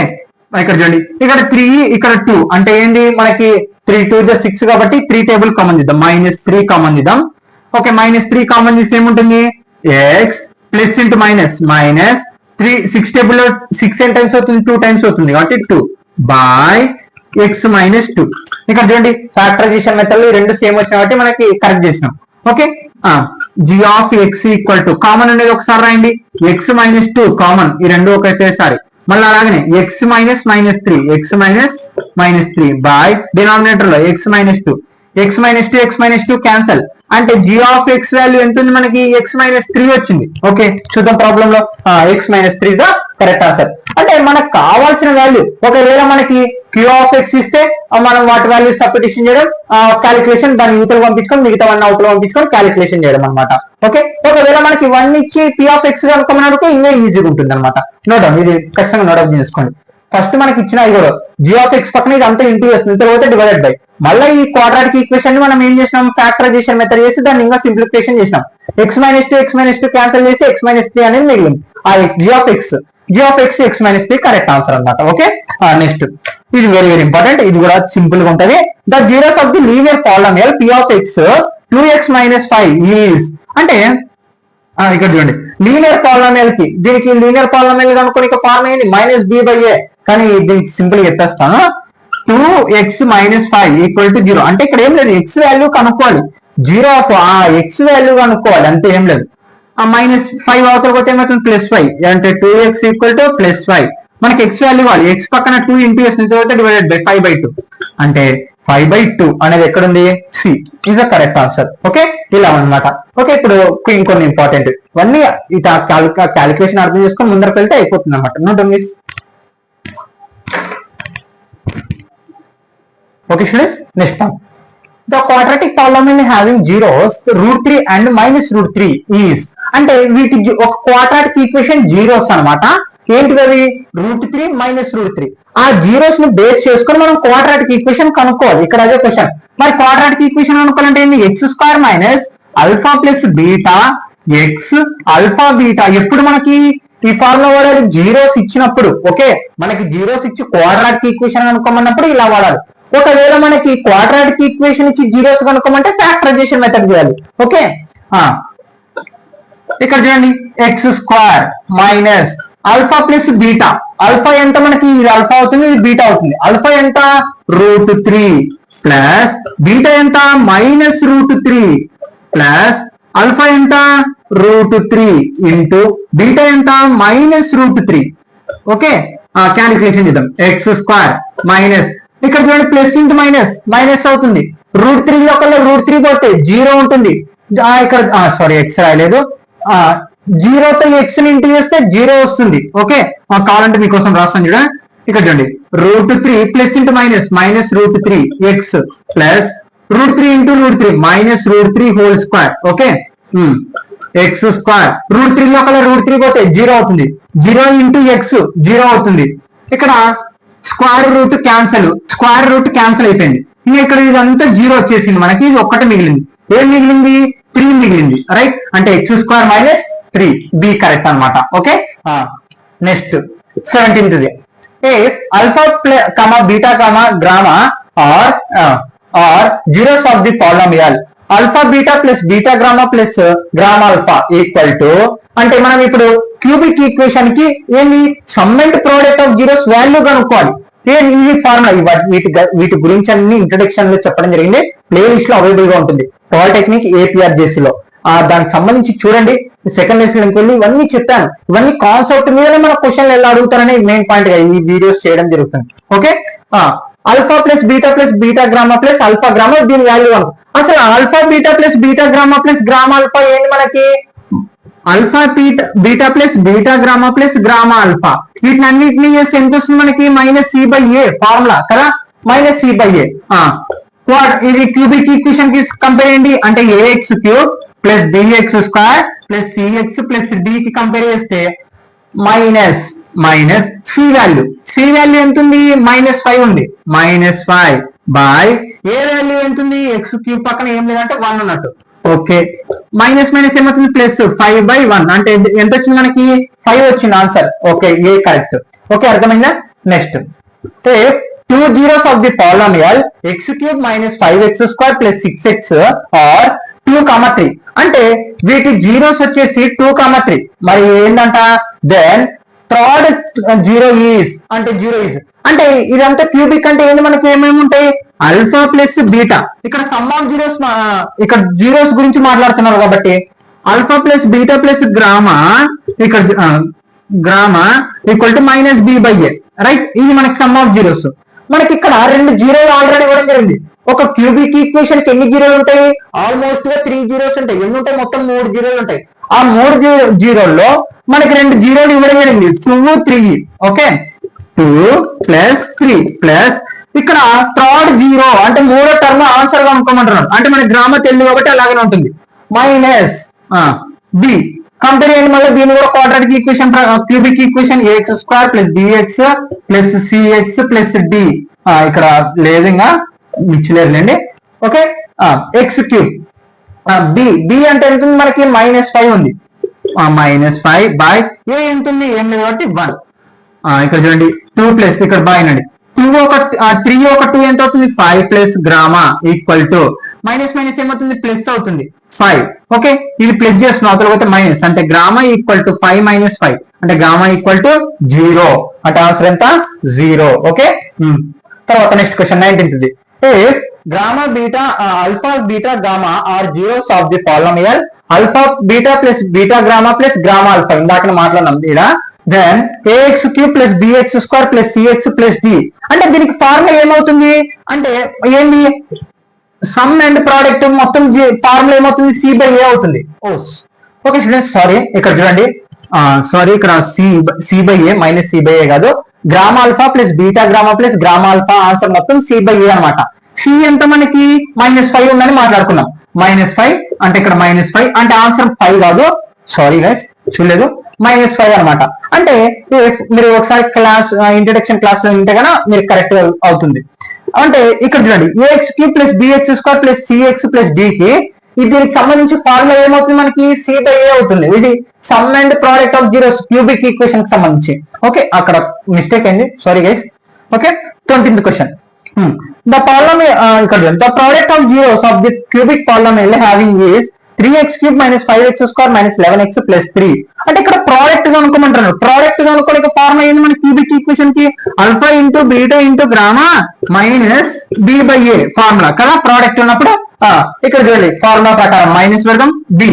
ఇక్కడ చూడండి ఇక్కడ 3 ఇక్కడ 2 అంటే ఏంది మనకి 3 2 6 కాబట్టి 3 టేబుల్ కామన్ ఇద్దాం. -3 కామన్ ఇద్దాం. ఓకే, -3 కామన్ తీస్తే ఏముంటుంది, X plus into minus 3 6 table లో 6 ఎన్ టైమ్స్ అవుతుంది, 2 టైమ్స్ అవుతుంది కాబట్టి 2 బై ఎక్స్ మైనస్ 2. ఇక్కడ చూడండి ఫ్యాక్టరైజేషన్ మెథడ్ రెండు సేమ్ వచ్చిన కాబట్టి మనకి కరెక్ట్ చేసినాం. Okay, G of x equal to common అనేది ఒకసారి రాయండి, ఎక్స్ మైనస్ 2 కామన్, ఈ రెండు ఒకటేసారి. మళ్ళీ అలాగనే ఎక్స్ మైనస్ -3 బై డినామినేటర్ లో X minus 2 x minus 2 cancel. అంటే g ఆఫ్ x వాల్యూ ఎంత ఉంది మనకి, x minus 3 వచ్చింది. ఓకే, చూద్దాం ప్రాబ్లం లో x minus 3 is the correct answer. అంటే మనకు కావాల్సిన వాల్యూ ఒకవేళ మనకి q ఆఫ్ x ఇస్తే మనం వాటి వాల్యూ సబ్స్టిట్యూషన్ చేయడం, క్యాలిక్యులేషన్ దాన్ని యూతలు పంపించుకొని మిగతా వన్ అవుట్లో పంపించుకొని క్యాలిక్యులేషన్ చేయడం అనమాట. ఓకే, ఒకవేళ మనకి 1 ఇచ్చి p ఆఫ్ x కనుక్కోమన్నాడు ఇంకా ఈజీగా ఉంటుంది అనమాట. నోట్ ఇది ఖచ్చితంగా నోట్ చేసుకోండి. ఫస్ట్ మనకి ఇచ్చిన కూడా g ఆఫ్ x పక్కన ఇది అంతా ఇంటూ చేస్తుంది, తర్వాత డివైడెడ్ బై. మళ్ళీ ఈ క్వాడ్రాటిక్ ఈక్వేషన్ ని మనం ఏం చేసినాం, ఫ్యాక్టరైజేషన్ మెథడ్ చేసి దాన్ని ఇంకా సింప్లిఫికేషన్ చేసినాం. x minus 2 క్యాన్సిల్ చేసి x minus 3 అనేది మిగిలింది. ఆ g of x x minus 3 correct answer అన్నమాట. ఓకే, నెక్స్ట్ ఇది వెరీ వెరీ ఇంపార్టెంట్, ఇది కూడా సింపుల్ గా ఉంటది. The zeros of the linear polynomial p ఆఫ్ x 2x minus 5 ఈజ్ అంటే ఇక్కడ చూడండి లీనియర్ పాలినామియల్ కి దీనికి లీనియర్ పాలినామియల్ అనుకోని ఫార్మ్ అయింది -b/a, కానీ దీనికి సింపుల్ గా చెప్పేస్తాను. 2x minus 5 ఈక్వల్ టు 0 అంటే ఇక్కడ ఏం లేదు, x వాల్యూ కనుక్కోవాలి, 0 ఆఫ్ x వాల్యూ కనుక్కోవాలి అంతే, ఏం లేదు. -5 అవతల పోతే ఏమవుతుంది +5 అంటే 2x ఈక్వల్ టు +5. మనకి x వాల్యూ ఇవ్వాలి, x పక్కన 2 ఇంటూ చేసిన తర్వాత డివైడెడ్ బై 5/2 అంటే 5/2 అనేది ఎక్కడుంది, C is the correct answer. Okay, ఇలా అన్నమాట. ఓకే, ఇప్పుడు ఇంకొన్ని ఇంపార్టెంట్ ఇవన్నీ ఇట్లా క్యాలిక్యులేషన్ అర్థం చేసుకొని ముందరకు వెళ్తే అయిపోతుంది అనమాట. Note miss. Okay students, next one. The quadratic polynomial having zeros √3 and -√3 is అంటే వీటి ఒక క్వాడ్రాటిక్ ఈక్వేషన్ జీరోస్ అన్నమాట. ఏంటిది అవి, √3 -√3. ఆ జీరోస్ ని బేస్ చేసుకొని మనం క్వాడ్రాటిక్ ఈక్వేషన్ కనుక్కోవాలి. ఇక్కడ అదే క్వశ్చన్. మరి క్వాడ్రాటిక్ ఈక్వేషన్ కనుక్కోవాలంటే ఏంటి, x² minus alpha plus beta X alpha beta. ఎప్పుడు మనకి ఈ ఫార్ములా వాడాలి, జీరోస్ ఇచ్చినప్పుడు. ఓకే, మనకి జీరోస్ ఇచ్చి క్వాడ్రాటిక్ ఈక్వేషన్ కనుక్కోమన్నప్పుడు ఇలా వాడాలి. ఒకవేళ మనకి క్వాడ్రాటిక్ ఈక్వేషన్ ఇచ్చి జీరోస్ కనుక్కోమంటే ఫ్యాక్టరైజేషన్ మెథడ్ చేయాలి. ఓకే, ఇక్కడ చూడండి x² minus alpha plus beta. Alpha ఎంత మనకి, ఇది ఆల్ఫా అవుతుంది, ఇది బీటా అవుతుంది. ఆల్ఫా ఎంత √3 ప్లస్ బీటా ఎంత -√3 ప్లస్ ఆల్ఫా ఎంత √3 ఇంటూ బీటా ఎంత -√3. ఓకే, క్యాలిక్యులేషన్ చేద్దాం. x² మైనస్ ఇక్కడ చూడండి ప్లస్ ఇంటూ మైనస్ అవుతుంది. √3 లో కల్లా √3 పోతే 0 ఉంటుంది. ఇక్కడ సారీ ఎక్స్ రాయలేదు, 0తో x ని ఇంటూ చేస్తే 0 వస్తుంది. ఓకే, కావాలంటే మీకోసం రాస్తాను చూడండి. ఇక్కడ చూడండి √3 plus into -√3 x plus √3 into √3 -√3 whole square. Okay, x² √3 లో కల్లా √3 పోతే 0 అవుతుంది. 0 ఇంటూ x 0 అవుతుంది. ఇక్కడ స్క్వేర్ రూట్ క్యాన్సల్ అయిపోయింది. ఇంకా ఇక్కడ ఇదంతా 0 వచ్చేసింది, మనకి ఇది ఒక్కటి మిగిలింది. ఏం మిగిలింది 3 మిగిలింది, రైట్? అంటే x² - 3 బి కరెక్ట్ అనమాట. Okay, next 17th if alpha comma beta comma gamma or zeros of the polynomial alpha beta plus beta gamma plus gamma alpha equal to, అంటే మనం ఇప్పుడు క్యూబిక్ ఈక్వేషన్ కి ఏంది some and product of zeros value కనుక్కోవాలి. ఈ formula వీటి గురించి అన్ని ఇంట్రడక్షన్ లో చెప్పడం జరిగింది. ప్లేలిస్ట్ లో అవైలబుల్ గా ఉంటుంది పాలిటెక్నిక్ APRJC లో. దానికి సంబంధించి చూడండి, సెకండ్ లెసన్ వెళ్ళి ఇవన్నీ చెప్పాను. ఇవన్నీ కాన్సెప్ట్ మీదనే మన క్వశ్చన్లు ఎలా అడుగుతారనే మెయిన్ పాయింట్ గా ఈ వీడియోస్ చేయడం జరుగుతుంది. Okay, alpha plus beta gamma plus alpha gamma, దీని వాల్యూ అనుకో. అసలు alpha beta plus beta gamma plus gamma alpha ఏంటి మనకి? Alpha beta plus beta gamma plus gamma alpha, వీటిని అన్నింటినీ చేస్తే ఎంత వస్తుంది మనకి? -c/a ఫార్ములా కదా, -c/a. ఇది క్యూబిక్ ఈక్వేషన్ కి కంపేర్ చేయండి, అంటే ax³ plus bx² plus cx plus d కి కంపేర్ చేస్తే మైనస్ సి వాల్యూ ఎంత ఉంది? -5 ఉంది. -5 బై ఏ వాల్యూ ఎంత ఉంది? x³ పక్కన ఏం లేదంటే 1 అన్నట్టు. ఓకే, మైనస్ ఏమవుతుంది? ప్లస్ 5/1 అంటే ఎంత వచ్చింది మనకి? 5 వచ్చింది answer. Okay, A correct. Okay, అర్థమైందా? Next two zeros of the polynomial x³ - 5x² plus 6x are 2, 3. అంటే వీటి జీరోస్ వచ్చేసి 2, 3. మరి ఏంటంట? దెన్ థర్డ్ జీరో ఈజ్ అంటే అంటే ఇదంతా క్యూబిక్ అంటే ఏంటి? మనకి ఏమేమి ఉంటాయి? Alpha plus beta. ఇక్కడ సమ్ ఆఫ్ జీరోస్, ఇక్కడ జీరోస్ గురించి మాట్లాడుతున్నారు కాబట్టి ఆల్ఫా ప్లస్ బీటా ప్లస్ గ్రామా, ఇక్కడ గ్రామా ఈక్వల్ టు -b/a, రైట్? ఇది మనకి సమ్ ఆఫ్ జీరోస్. మనకి ఇక్కడ 2 జీరోలు ఆల్రెడీ ఇవ్వడం జరిగింది. ఒక క్యూబిక్ ఈక్వేషన్ కి ఎన్ని జీరోలు ఉంటాయి? ఆల్మోస్ట్ గా 3 జీరోస్ ఉంటాయి. ఎన్ని ఉంటాయి? మొత్తం 3 జీరోలు ఉంటాయి. ఆ 3 జీరోల్లో మనకి 2 జీరోలు ఇవ్వడం జరిగింది, 2, 3. ఓకే, 2 ప్లస్ 3 ప్లస్ ఇక్కడ థర్డ్ జీరో అంటే మూడో టర్మ్ ఆన్సర్ గా అనుకోమంటున్నాను. అంటే మన గ్రామ తెలుగు కాబట్టి అలాగే ఉంటుంది. మైనస్ బి కంపేర్ చేయండి మళ్ళీ దీని కూడా quadratic equation, cubic equation ax² plus bx plus cx plus d. ఇక్కడ లేదు, ఇంకా మిచ్చలేరులేండి. ఓకే, x³ బి అంటే ఎంత ఉంది మనకి? -5 ఉంది. -5 బై ఏ ఎంత ఉంది? ఏం లేదు కాబట్టి 1. ఇక్కడ చూడండి 2 ప్లస్ ఇక్కడ బై అండి 2 ఒక 3 ఒక 2 ఎంత అవుతుంది? 5 plus gamma equal to minus ఏమవుతుంది? ప్లస్ అవుతుంది 5. ఓకే, ఇది ప్లస్ చేస్తున్నాం, అవతల పోతే మైనస్, అంటే గ్రామా ఈక్వల్ టు 5 - 5 అంటే గ్రామా ఈక్వల్ టు 0. అంటే ఆన్సర్ ఎంత? 0. ఓకే, తర్వాత next question 19th. if gamma beta alpha beta gamma are zeros of the polynomial alpha beta plus beta gamma plus gamma alpha, ఇందాక మాట్లాడినాం ఇక్కడ. then ax³ plus bx² plus cx plus d. అంటే దీనికి formula ఏమవుతుంది అంటే ఏంది? Some and product మొత్తం formula ఏమవుతుంది? c/a అవుతుంది. ఓకే స్టూడెంట్స్, సారీ ఇక్కడ చూడండి, ఇక్కడ c/a కాదు, gamma alpha plus beta gamma plus gamma alpha answer మొత్తం c/a అనమాట. సి ఎంత మనకి? -5 ఉందని మాట్లాడుకున్నాం. -5 అంటే ఇక్కడ -5 అంటే ఆన్సర్ 5 కాదు, సారీ గైస్ చూడలేదు, -5 అనమాట. అంటే మీరు ఒకసారి క్లాస్ ఇంట్రడక్షన్ క్లాస్ లో ఉంటే కనుక మీరు కరెక్ట్ అవుతుంది. అంటే ఇక్కడ చూడండి ax³ plus bx² plus cx plus d కి దీనికి సంబంధించి ఫార్ములా ఏమవుతుంది మనకి? c/a అవుతుంది. ఇది some and product of zeros cubic equation కి సంబంధించి. ఓకే, అక్కడ మిస్టేక్ అయింది, sorry guys. Okay, 20th question. The polynomial, the product of zeros of the cubic polynomial having is 3x³ minus 5x² minus 11x plus 3. అంటే ఇక్కడ product కనుక్కోమంటున్నారు. Product కనుక్కోడానికి formula ఏంది మన క్యూబిక్ ఈక్వేషన్ కి? Alpha into beta into gamma minus B by A formula కదా. Product ఉన్నప్పుడు ఇక్కడ చూడండి ఫార్ములా ప్రకారం మైనస్ పెడదాం. బి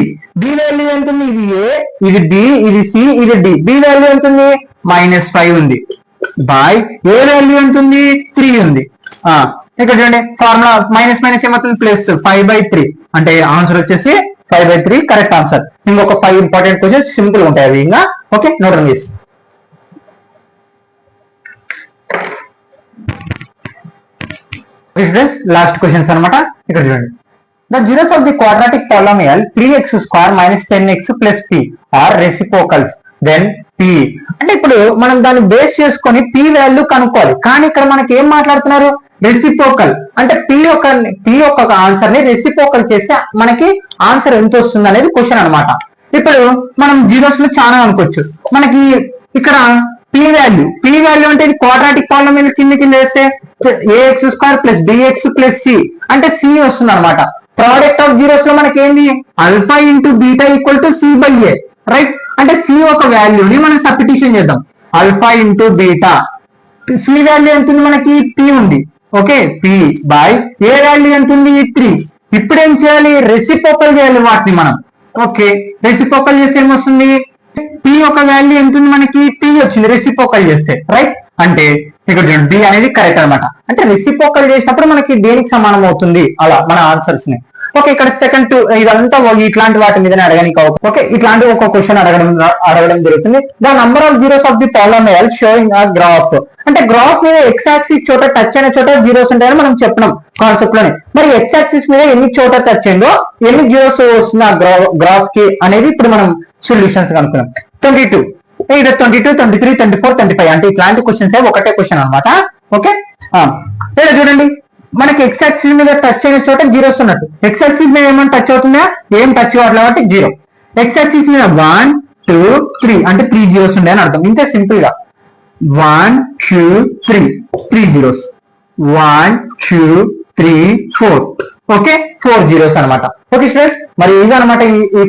వాల్యూ ఎంత ఉంది? ఇది ఏ, ఇది బి, ఇది సి, ఇది డి. బి వాల్యూ ఎంత ఉంది? -5 ఉంది. బై ఏ వాల్యూ ఎంత ఉంది? 3 ఉంది. ఇక్కడ చూడండి ఫార్ములా మైనస్ మైనస్ ఏమవుతుంది? ప్లస్ 5/3. అంటే ఆన్సర్ వచ్చేసి 5/3 కరెక్ట్ ఆన్సర్. ఇంకొక 5 ఇంపార్టెంట్ క్వశ్చన్స్ సింపుల్ ఉంటాయి అవి ఇంకా. Okay, note this. Last questions అనమాట. ఇక్కడ చూడండి, the zeros of the quadratic polynomial 3x² minus 10x plus p are reciprocals, then p. అంటే ఇప్పుడు మనం దాన్ని బేస్ చేసుకొని p వాల్యూ కనుక్కోవాలి. కానీ ఇక్కడ మనకి ఏం మాట్లాడుతున్నారు? రెసిప్రోకల్. అంటే p యొక్క ఆన్సర్ ని రెసిప్రోకల్ చేస్తే మనకి ఆన్సర్ ఎంత వస్తుంది అనేది క్వశ్చన్ అనమాట. ఇప్పుడు మనం జీరోస్ లో చాలా అనుకోవచ్చు. మనకి ఇక్కడ p వాల్యూ అంటే ఇది క్వాడ్రాటిక్ పాలినామియల్ కింద వేస్తే ax² plus bx plus c అంటే c వస్తుంది అనమాట. ప్రోడక్ట్ ఆఫ్ జీరోస్ లో మనకి ఏంది? Alpha into beta equal to C by A, right? అంటే సి ఒక వాల్యూని మనం సబ్స్టిట్యూషన్ చేద్దాం. Alpha into beta, C value ఎంత ఉంది మనకి? p ఉంది. Okay, p by A value ఎంత ఉంది? 3. ఇప్పుడు ఏం చేయాలి? రెసిప్రోకల్ చేయాలి వాటిని మనం. ఓకే, రెసిప్రోకల్ చేస్తే ఏమొస్తుంది? p ఒక వాల్యూ ఎంత ఉంది మనకి? 3 వచ్చింది రెసిప్రోకల్ చేస్తే, రైట్? అంటే ఇక్కడ b అనేది కరెక్ట్ అనమాట. అంటే రెసిప్రోకల్ చేసినప్పుడు మనకి దేనికి సమానం అవుతుంది అలా మన ఆన్సర్స్ ని. ఓకే, ఇక్కడ సెకండ్ ఇదంతా ఇట్లాంటి వాటి మీదనే అడగడానికి. ఓకే, ఇట్లాంటి ఒక క్వశ్చన్ అడగడం జరుగుతుంది. The number of zeros of the polynomial showing a graph. అంటే గ్రాఫ్ మీద ఎక్స్ యాక్సిస్ చోట టచ్ అయిన చోట జీరోస్ ఉంటాయని మనం చెప్పినాం కాన్సెప్ట్ లోనే. మరి ఎక్స్ యాక్సిస్ మీద ఎన్ని చోట టచ్ అయిందో ఎన్ని జీరోస్ వస్తుంది ఆ గ్రాఫ్ కి అనేది ఇప్పుడు మనం సొల్యూషన్స్ కనుక్కున్నాం. 22 ఇక్కడ 22, 23, 24, 25 అంటే ఇట్లాంటి క్వశ్చన్స్ ఒకటే క్వశ్చన్ అనమాట. ఓకే, ఇక్కడ చూడండి మనకి ఎక్స్ యాక్సిస్ మీద టచ్ అయిన చోట జీరోస్ ఉన్నట్టు. ఎక్స్ యాక్సిస్ మీద ఏమైనా టచ్ అవుతుందా? ఏం టచ్ అవ్వట్లేదు కాబట్టి 0. ఎక్స్ యాక్సిస్ మీద 1, 2, 3 అంటే 3 జీరోస్ ఉండే అని అర్థం. ఇంతే సింపుల్ గా 1, 2, 3 జీరోస్. 1, 2, 3, 4. ఓకే, 4 జీరోస్ అనమాట. ఓకే స్టూడెంట్స్, మరి ఇదనమాట ఈ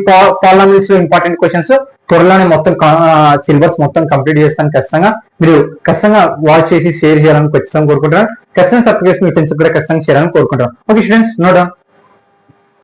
పాలినామియల్స్ లో ఇంపార్టెంట్ క్వశ్చన్స్. త్వరలోనే మొత్తం సిలబస్ మొత్తం కంప్లీట్ చేస్తాను. మీరు ఖచ్చితంగా వాచ్ చేసి షేర్ చేయాలని ఖచ్చితంగా కోరుకుంటున్నాను. ఖచ్చితంగా సబ్స్క్రైబ్ చేసి మీ ఫ్రెండ్స్ కూడా ఖచ్చితంగా షేర్ చేయాలని కోరుకుంటున్నాను. Okay students, no down.